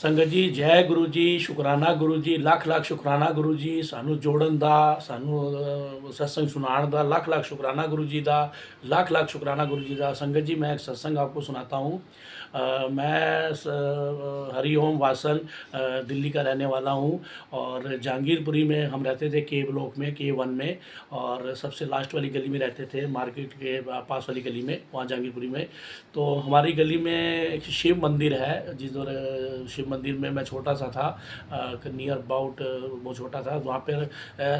संगत जी जय गुरु जी शुकराना गुरु जी ਲੱਖ ਲੱਖ ਸ਼ੁਕਰਾਨਾ ਗੁਰੂ ਜੀ ਸਾਨੂੰ ਜੋੜਨ ਦਾ ਸਾਨੂੰ सत्संग सुनाने ਦਾ ਲੱਖ ਲੱਖ शुकराना गुरु जी ਦਾ ਲੱਖ ਲੱਖ शुकराना गुरु जी ਦਾ। संगत जी मैं एक सत्संग आपको सुनाता हूँ। मैं हरिओम वासन दिल्ली का रहने वाला हूँ और जहांगीरपुरी में हम रहते थे के ब्लॉक में के 1 में, और सबसे लास्ट वाली गली में रहते थे मार्केट के पास वाली गली में, वहाँ जहांगीरपुरी में। तो हमारी गली में एक शिव मंदिर है, जिधर शिव मंदिर में मैं छोटा सा था, नियर अबाउट वो छोटा था, वहाँ पर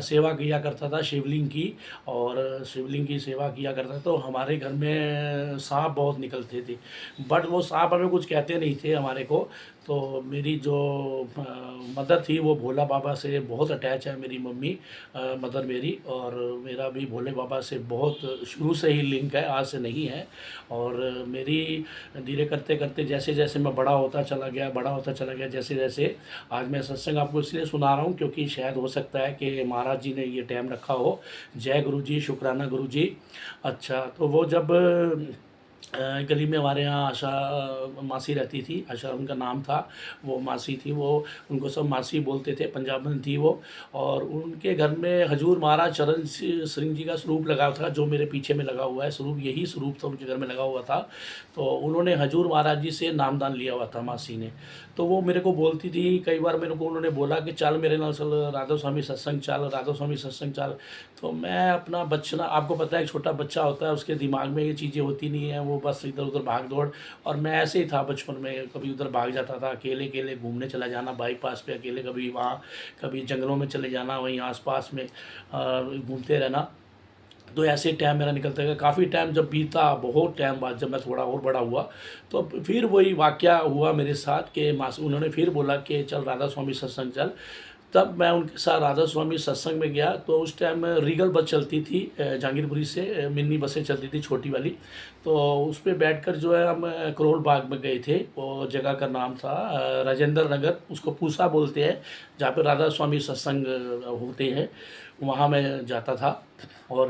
सेवा किया करता था शिवलिंग की, और शिवलिंग की सेवा किया करता था। तो हमारे घर में सांप बहुत निकलते थे, बट वो सांप हमें कुछ कहते नहीं थे हमारे को। तो मेरी जो मदर थी वो भोला बाबा से बहुत अटैच है, मेरी मम्मी मदर मेरी, और मेरा भी भोले बाबा से बहुत शुरू से ही लिंक है, आज से नहीं है। और मेरी धीरे करते करते जैसे जैसे मैं बड़ा होता चला गया, बड़ा होता चला गया, जैसे जैसे आज मैं सत्संग आपको इसलिए सुना रहा हूँ क्योंकि शायद हो सकता है कि महाराज जी ने ये टाइम रखा हो। जय गुरु जी शुकराना गुरु जी। अच्छा, तो वो जब गली में हमारे यहाँ आशा मासी रहती थी, आशा उनका नाम था, वो मासी थी, वो उनको सब मासी बोलते थे, पंजाबन थी वो। और उनके घर में हजूर महाराज चरण सिंह जी का स्वरूप लगा था, जो मेरे पीछे में लगा हुआ है स्वरूप, यही स्वरूप था उनके घर में लगा हुआ था। तो उन्होंने हजूर महाराज जी से नामदान लिया हुआ था मासी ने। तो वो मेरे को बोलती थी, कई बार मेरे को उन्होंने बोला कि चल मेरे नाल चल राधा स्वामी सत्संग चल, राधा स्वामी सत्संग चल। तो मैं अपना बचना, आपको पता है एक छोटा बच्चा होता है, उसके दिमाग में ये चीज़ें होती नहीं है, वो बस इधर उधर भाग दौड़। और मैं ऐसे ही था बचपन में, कभी उधर भाग जाता था, अकेले अकेले घूमने चला जाना बाईपास पे अकेले, कभी वहाँ कभी जंगलों में चले जाना, वहीं आसपास में घूमते रहना। तो ऐसे टाइम मेरा निकलता गया। काफ़ी टाइम जब बीता, बहुत टाइम बाद जब मैं थोड़ा और बड़ा हुआ, तो फिर वही वाक़या हुआ मेरे साथ कि मास उन्होंने फिर बोला कि चल राधा स्वामी सत्संग चल। तब मैं उनके साथ राधा स्वामी सत्संग में गया। तो उस टाइम रीगल बस चलती थी जहांगीरपुरी से, मिनी बसें चलती थी छोटी वाली। तो उस पर बैठकर जो है हम करोल बाग में गए थे। वो जगह का नाम था राजेंद्र नगर, उसको पूसा बोलते हैं, जहाँ पे राधा स्वामी सत्संग होते हैं, वहाँ मैं जाता था। और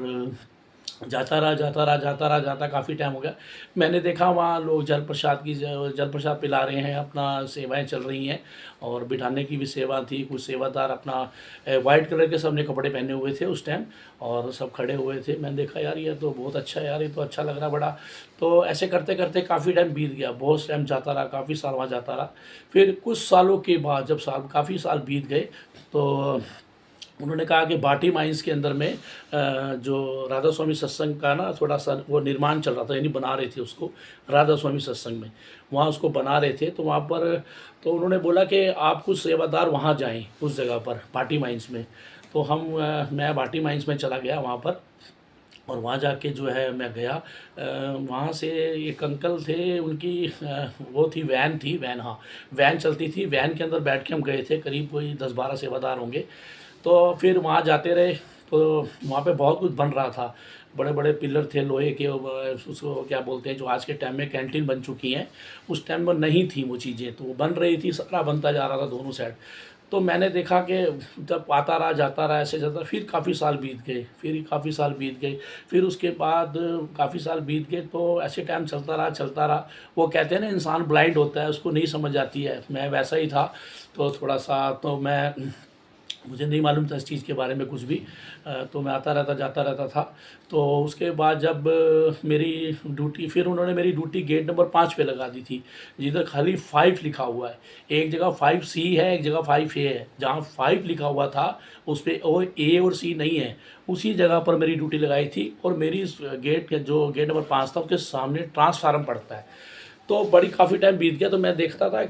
जाता काफ़ी टाइम हो गया। मैंने देखा वहाँ लोग जल प्रसाद पिला रहे हैं, अपना सेवाएं चल रही हैं, और बिठाने की भी सेवा थी। कुछ सेवादार अपना वाइट कलर के सबने कपड़े पहने हुए थे उस टाइम, और सब खड़े हुए थे। मैंने देखा यार ये तो बहुत अच्छा है यार, ये तो अच्छा लग रहा बड़ा। तो ऐसे करते करते काफ़ी टाइम बीत गया, बहुत टाइम जाता रहा, काफ़ी साल वहाँ जाता रहा। फिर कुछ सालों के बाद जब काफ़ी साल बीत गए, तो उन्होंने कहा कि बाटी माइंस के अंदर में जो राधा स्वामी सत्संग का ना थोड़ा सा वो निर्माण चल रहा था, यानी बना रहे थे उसको राधा स्वामी सत्संग में, वहाँ उसको बना रहे थे। तो वहाँ पर तो उन्होंने बोला कि आप कुछ सेवादार वहाँ जाएं उस जगह पर बाटी माइंस में। तो मैं बाटी माइंस में चला गया वहाँ पर, और वहाँ जाके जो है मैं गया। वहाँ से एक अंकल थे, उनकी वो थी वैन, हाँ वैन चलती थी, वैन के अंदर बैठ के हम गए थे, करीब कोई 10-12 सेवादार होंगे। तो फिर वहाँ जाते रहे, तो वहाँ पे बहुत कुछ बन रहा था, बड़े बड़े पिलर थे लोहे के, उसको क्या बोलते हैं, जो आज के टाइम में कैंटीन बन चुकी हैं, उस टाइम में नहीं थी वो चीज़ें, तो वो बन रही थी, सारा बनता जा रहा था दोनों साइड। तो मैंने देखा कि जब आता रहा जाता रहा ऐसे जाता, फिर काफ़ी साल बीत गए, फिर उसके बाद काफ़ी साल बीत गए। तो ऐसे टाइम चलता रहा। वो कहते हैं ना इंसान ब्लाइंड होता है, उसको नहीं समझ आती है, मैं वैसा ही था। तो थोड़ा सा तो मुझे नहीं मालूम था इस चीज़ के बारे में कुछ भी। तो मैं आता रहता जाता रहता था। तो उसके बाद जब मेरी ड्यूटी, फिर उन्होंने मेरी ड्यूटी गेट नंबर 5 पे लगा दी थी, जिधर खाली 5 लिखा हुआ है। एक जगह 5C है, एक जगह 5A है। जहाँ 5 लिखा हुआ था उस पर और A और C नहीं है, उसी जगह पर मेरी ड्यूटी लगाई थी। और मेरी गेट गेट नंबर 5 था, उसके सामने ट्रांसफार्म पड़ता है। तो बड़ी काफ़ी टाइम बीत गया, तो मैं देखता था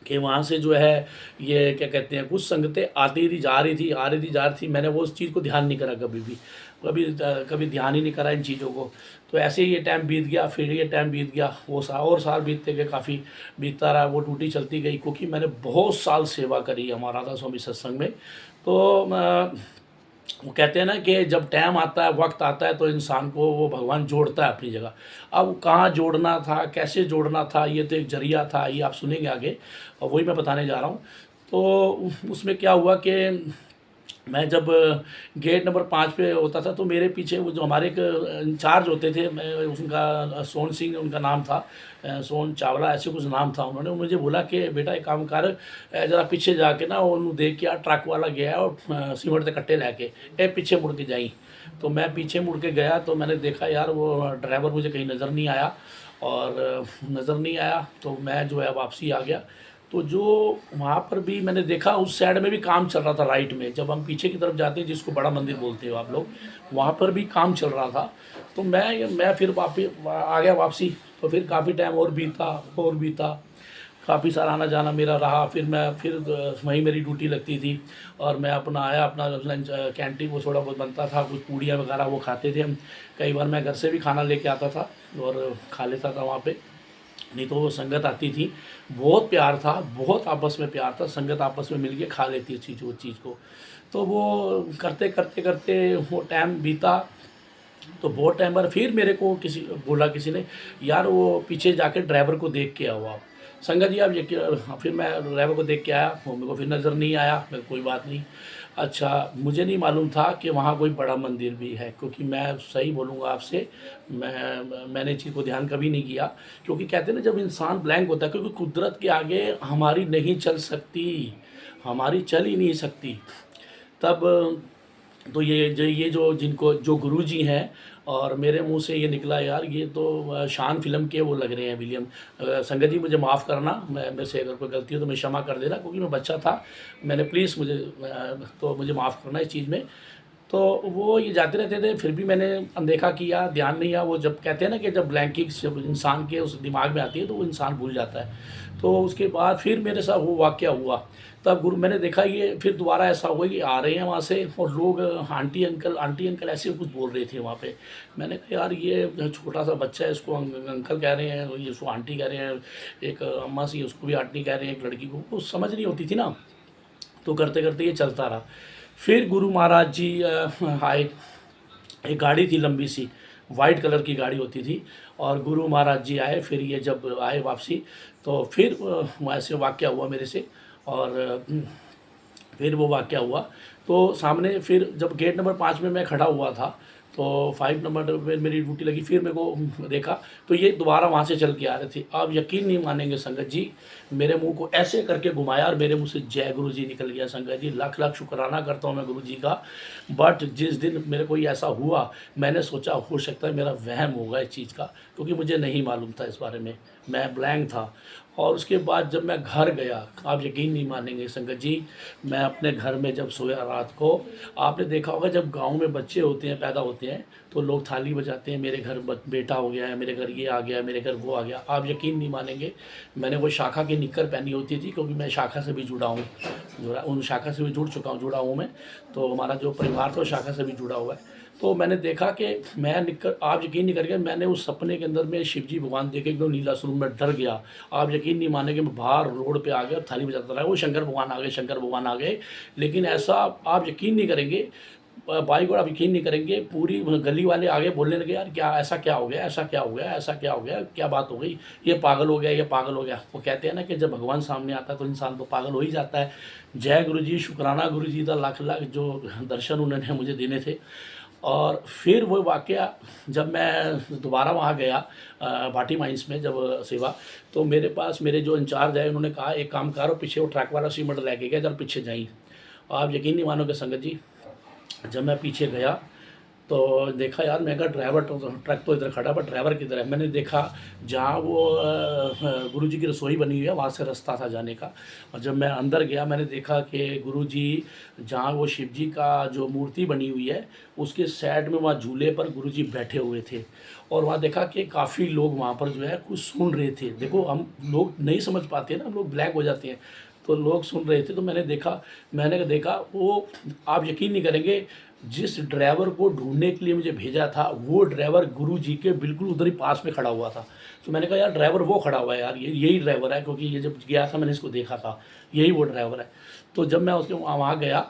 कि वहाँ से जो है ये क्या कहते हैं, कुछ संगतें आती थी जा रही थी। मैंने वो उस चीज़ को ध्यान नहीं करा, कभी ध्यान ही नहीं करा इन चीज़ों को। तो ऐसे ही ये टाइम बीत गया, फिर ये टाइम बीत गया, वो साल बीतते गए, काफ़ी बीतता रहा, वो ड्यूटी चलती गई, क्योंकि मैंने बहुत साल सेवा करी हमारा राधा स्वामी सत्संग में। तो वो कहते हैं ना कि जब टाइम आता है, वक्त आता है, तो इंसान को वो भगवान जोड़ता है अपनी जगह। अब कहाँ जोड़ना था, कैसे जोड़ना था, ये तो एक जरिया था, ये आप सुनेंगे आगे, और वही मैं बताने जा रहा हूँ। तो उसमें क्या हुआ कि मैं जब गेट नंबर 5 पे होता था तो मेरे पीछे वो जो हमारे एक इंचार्ज होते थे, मैं उनका सोहन सिंह उनका नाम था, सोहन चावला ऐसे कुछ नाम था। उन्होंने मुझे बोला कि बेटा एक काम कर, ज़रा पीछे जाके ना उन्होंने देख के, ट्रक वाला गया है और सीमेंट के कट्टे लेके ए पीछे मुड़ के जाई। तो मैं पीछे मुड़ के गया तो मैंने देखा यार वो ड्राइवर मुझे कहीं नज़र नहीं आया, और नज़र नहीं आया तो मैं जो है वापसी आ गया। तो जो वहाँ पर भी मैंने देखा उस साइड में भी काम चल रहा था, राइट में जब हम पीछे की तरफ जाते हैं जिसको बड़ा मंदिर बोलते हो आप लोग, वहाँ पर भी काम चल रहा था। तो मैं फिर वापस आ गया वापसी। तो फिर काफ़ी टाइम और बीता, काफ़ी सारा आना जाना मेरा रहा। फिर वहीं मेरी ड्यूटी लगती थी और मैं अपना आया, अपना लंच कैंटीन वो थोड़ा बहुत बनता था, कुछ पूड़ियाँ वगैरह वो खाते थे हम। कई बार मैं घर से भी खाना लेके आता था और खा लेता था वहाँ पे। नहीं तो वो संगत आती थी, बहुत प्यार था, बहुत आपस में प्यार था, संगत आपस में मिल के खा लेती वो चीज़ को। तो वो करते करते करते वो टाइम बीता। तो बहुत टाइम बाद फिर मेरे को किसी ने, यार वो पीछे जाके ड्राइवर को देख के आओ आप। संगत जी आप ये फिर मैं ड्राइवर को देख के आया, वो मेरे को फिर नज़र नहीं आया। मैं कोई बात नहीं। अच्छा, मुझे नहीं मालूम था कि वहाँ कोई बड़ा मंदिर भी है, क्योंकि मैं सही बोलूँगा आपसे, मैंने इस चीज़ को ध्यान कभी नहीं किया। क्योंकि कहते हैं ना जब इंसान ब्लैंक होता है, क्योंकि कुदरत के आगे हमारी नहीं चल सकती, हमारी चल ही नहीं सकती। तब तो ये जो जिनको जो गुरुजी हैं, और मेरे मुंह से ये निकला यार ये तो शान फिल्म के वो लग रहे हैं विलियम। संगत जी मुझे माफ़ करना, मैं मेरे से अगर कोई गलती हो तो मैं क्षमा कर देना, क्योंकि मैं बच्चा था। मैंने प्लीज़ तो मुझे माफ़ करना इस चीज़ में। तो वो ये जाते रहते थे, फिर भी मैंने अनदेखा किया, ध्यान नहीं दिया। वो जब कहते हैं ना कि जब ब्लैंकिंग जब इंसान के उस दिमाग में आती है तो वो इंसान भूल जाता है। तो उसके बाद फिर मेरे साथ वो वाक़या हुआ। तब गुरु मैंने देखा ये फिर दोबारा ऐसा हुआ कि आ रहे हैं वहाँ से और लोग आंटी अंकल ऐसे कुछ बोल रहे थे वहाँ पे। मैंने कहा यार ये छोटा सा बच्चा है, इसको अंकल कह रहे हैं, ये इसको आंटी कह रहे हैं, एक अम्मा सी उसको भी आंटी कह रहे हैं, एक लड़की को वो समझ नहीं होती थी ना। तो करते करते ये चलता रहा। फिर गुरु महाराज जी आए। एक गाड़ी थी लंबी सी, वाइट कलर की गाड़ी होती थी, और गुरु महाराज जी आए। फिर ये जब आए वापसी, तो फिर ऐसे वाक़या हुआ मेरे से। और फिर वो वाक़या हुआ। तो सामने फिर जब गेट नंबर 5 में मैं खड़ा हुआ था, तो 5 नंबर पे मेरी ड्यूटी लगी। फिर मेरे को देखा तो ये दोबारा वहाँ से चल के आ रहे थे। आप यकीन नहीं मानेंगे संगत जी, मेरे मुंह को ऐसे करके घुमाया और मेरे मुंह से जय गुरु जी निकल गया। संगत जी लाख लाख शुक्राना करता हूँ मैं गुरु जी का। बट जिस दिन मेरे को ये ऐसा हुआ, मैंने सोचा हो सकता है मेरा वहम होगा इस चीज़ का, क्योंकि मुझे नहीं मालूम था इस बारे में, मैं ब्लैंक था। और उसके बाद जब मैं घर गया, आप यकीन नहीं मानेंगे संगत जी, मैं अपने घर में जब सोया रात को, आपने देखा होगा जब गांव में बच्चे होते हैं, पैदा होते हैं, तो लोग थाली बजाते हैं, मेरे घर बेटा हो गया है, मेरे घर ये आ गया, मेरे घर वो आ गया। आप यकीन नहीं मानेंगे, मैंने वो शाखा की निक्कर पहनी होती थी, क्योंकि मैं शाखा से भी जुड़ा हूँ, उन शाखा से भी जुड़ा हूँ मैं। तो हमारा जो परिवार था वो शाखा से भी जुड़ा हुआ है। तो मैंने देखा कि मैं निकल, आप यकीन नहीं करेंगे, मैंने उस सपने के अंदर में शिव जी भगवान देखे एकदम नीला स्वरूप में, डर गया। आप यकीन नहीं मानेंगे, मैं बाहर रोड पे आ गया, थाली बजाता रहा, वो शंकर भगवान आ गए, शंकर भगवान आ गए। लेकिन ऐसा आप यकीन नहीं करेंगे, भाई को आप यकीन नहीं करेंगे, पूरी गली वाले आगे बोलने लगे, यार क्या ऐसा क्या हो गया, ऐसा क्या हो गया, ऐसा क्या हो गया, क्या बात हो गई, ये पागल हो गया, ये पागल हो गया। वो कहते हैं ना कि जब भगवान सामने आता है तो इंसान तो पागल हो ही जाता है। जय गुरु जी, शुक्राना गुरु जी का लाख लाख, जो दर्शन उन्होंने मुझे देने थे। और फिर वो वाक़या जब मैं दोबारा वहाँ गया भाटी माइंस में जब सेवा, तो मेरे पास मेरे जो इंचार्ज है उन्होंने कहा एक काम करो, पीछे वो ट्रक वाला सीमेंट लेके गया, जब पीछे जाई। आप यकीन नहीं मानोगे संगत जी, जब मैं पीछे गया तो देखा यार, मैं कहा ड्राइवर तो ट्रक तो इधर खड़ा, पर ड्राइवर किधर है। मैंने देखा जहाँ वो गुरु जी की रसोई बनी हुई है वहाँ से रास्ता था जाने का। और जब मैं अंदर गया मैंने देखा कि गुरु जी जहाँ वो शिव जी का जो मूर्ति बनी हुई है उसके साइड में वहाँ झूले पर गुरु जी बैठे हुए थे। और वहाँ देखा कि काफ़ी लोग वहाँ पर जो है कुछ सुन रहे थे। देखो हम लोग नहीं समझ पाते ना, हम लोग ब्लैक हो जाते हैं, तो लोग सुन रहे थे। तो मैंने देखा वो, आप यकीन नहीं करेंगे, जिस ड्राइवर को ढूंढने के लिए मुझे भेजा था वो ड्राइवर गुरु जी के बिल्कुल उधर ही पास में खड़ा हुआ था। तो मैंने कहा यार ड्राइवर वो खड़ा हुआ है यार, यही ड्राइवर है, क्योंकि ये जब गया था मैंने इसको देखा था, यही वो ड्राइवर है। तो जब मैं उसके वहाँ गया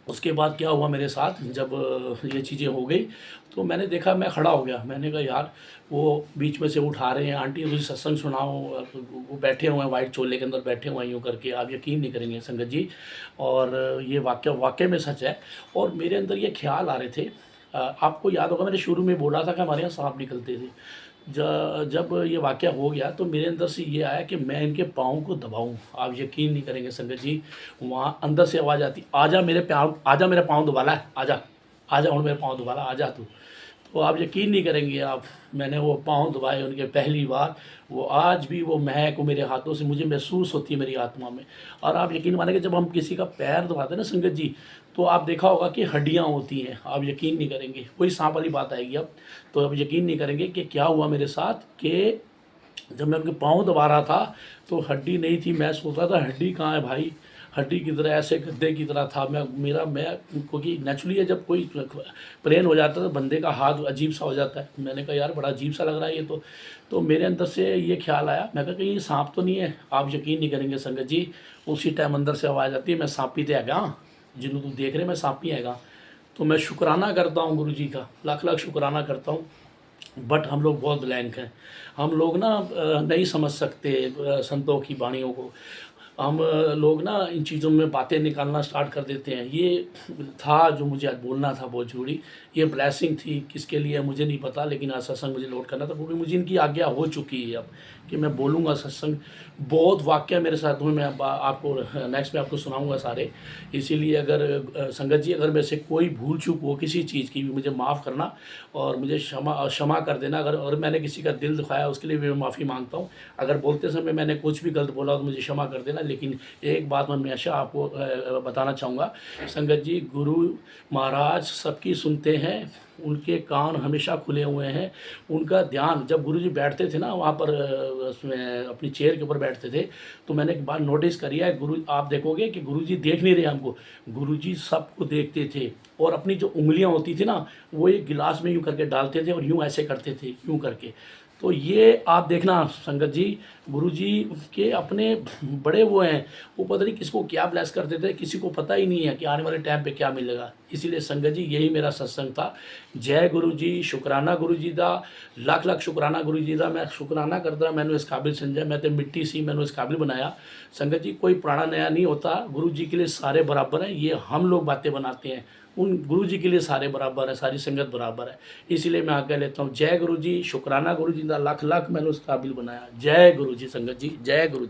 उसके बाद क्या हुआ मेरे साथ, जब ये चीज़ें हो गई तो मैंने देखा, मैं खड़ा हो गया। मैंने कहा यार, वो बीच में से उठा रहे हैं, आंटी मुझे सत्संग सुनाओ। वो बैठे हुए हैं वाइट चोले के अंदर, बैठे हुए हैं यूँ करके, आप यकीन नहीं करेंगे संगत जी। और ये वाक्य वाकई में सच है। और मेरे अंदर ये ख्याल आ रहे थे। आपको याद होगा मैंने शुरू में बोला था कि हमारे यहाँ सांप निकलते थे। जब ये वाक़या हो गया तो मेरे अंदर से ये आया कि मैं इनके पाँव को दबाऊँ। आप यकीन नहीं करेंगे संगत जी, वहाँ अंदर से आवाज़ आती, आजा मेरे पाँव, आजा मेरा पाँव दबा ला, आजा, आजा हुण मेरे पाँव दबा ला, आजा तू। तो आप यकीन नहीं करेंगे आप, मैंने वो पाँव दबाए उनके पहली बार। वो आज भी वो महक वो मेरे हाथों से मुझे महसूस होती है मेरी आत्मा में। और आप यकीन मानेंगे, जब हम किसी का पैर दबाते हैं ना संगत जी, तो आप देखा होगा कि हड्डियाँ होती हैं। आप यकीन नहीं करेंगे, वही सांप वाली बात आएगी अब। तो आप यकीन नहीं करेंगे कि क्या हुआ मेरे साथ, कि जब मैं उनके पाँव दबा रहा था तो हड्डी नहीं थी। मैं सोच रहा था हड्डी कहाँ है भाई, हड्डी की तरह ऐसे गद्दे की तरह था मैं क्योंकि नेचुरली है, जब कोई प्लेन हो जाता है तो बंदे का हाथ अजीब सा हो जाता है। मैंने कहा यार बड़ा अजीब सा लग रहा है ये तो मेरे अंदर से ये ख्याल आया। मैं कहा कहीं ये सांप तो नहीं है। आप यकीन नहीं करेंगे संगत जी, उसी टाइम अंदर से आवाज़ आती है, मैं सांपी तो हैगा, जिन्हों तुम देख रहे मैं सांपी हैगा। तो मैं शुक्राना करता हूँ गुरु जी का, लाख लाख शुक्राना करता हूँ। बट हम लोग बहुत ब्लैंक हैं। हम लोग ना नहीं समझ सकते संतों की वाणियों को। हम लोग ना इन चीज़ों में बातें निकालना स्टार्ट कर देते हैं। ये था जो मुझे आज बोलना था बहुत ज़रूरी। ये ब्लेसिंग थी, किसके लिए मुझे नहीं पता, लेकिन आज सत्संग मुझे लोड करना था क्योंकि मुझे इनकी आज्ञा हो चुकी है अब कि मैं बोलूँगा सत्संग। बहुत वाक़या मेरे साथ हुए, मैं आपको नेक्स्ट में आपको सुनाऊँगा सारे। इसीलिए अगर संगत जी, अगर मेरे से कोई भूल चूक हो किसी चीज़ की, मुझे माफ़ करना और मुझे क्षमा कर देना। अगर मैंने किसी का दिल दुखाया उसके लिए भी मैं माफ़ी मांगता हूँ। अगर बोलते समय मैंने कुछ भी गलत बोला तो मुझे क्षमा कर देना। लेकिन एक बात मैं हमेशा आपको बताना चाहूँगा संगत जी, गुरु महाराज सबकी सुनते हैं, उनके कान हमेशा खुले हुए हैं। उनका ध्यान, जब गुरु जी बैठते थे ना वहाँ पर उसमें अपनी चेयर के ऊपर बैठते थे, तो मैंने एक बार नोटिस करिया है, गुरु आप देखोगे कि गुरु जी देख नहीं रहे हमको, गुरु जी सबको देखते थे। और अपनी जो उंगलियाँ होती थी ना, वो एक गिलास में यूँ करके डालते थे और यूँ ऐसे करते थे, यूँ करके। तो ये आप देखना संगत जी, गुरु जी के अपने बड़े वो हैं, वो पता नहीं किसको क्या ब्लेस करते थे, किसी को पता ही नहीं है कि आने वाले टाइम पे क्या मिलेगा। इसीलिए संगत जी यही मेरा सत्संग था। जय गुरु जी, शुकराना गुरु जी दा, लाख लाख शुकराना गुरु जी दा। मैं शुकराना करता, मैंने इस काबिल समझा, मैं तो मिट्टी सी मैंने इस काबिल बनाया। संगत जी कोई पुराना नया नहीं होता, गुरु जी के लिए सारे बराबर हैं। ये हम लोग बातें बनाते हैं, उन गुरु जी के लिए सारे बराबर है, सारी संगत बराबर है। इसलिए मैं आगे लेता हूँ, जय गुरु जी, शुकराना गुरु जी दा, लाख लाख मैंने उस काबिल बनाया। जय गुरु जी संगत जी, जय गुरु।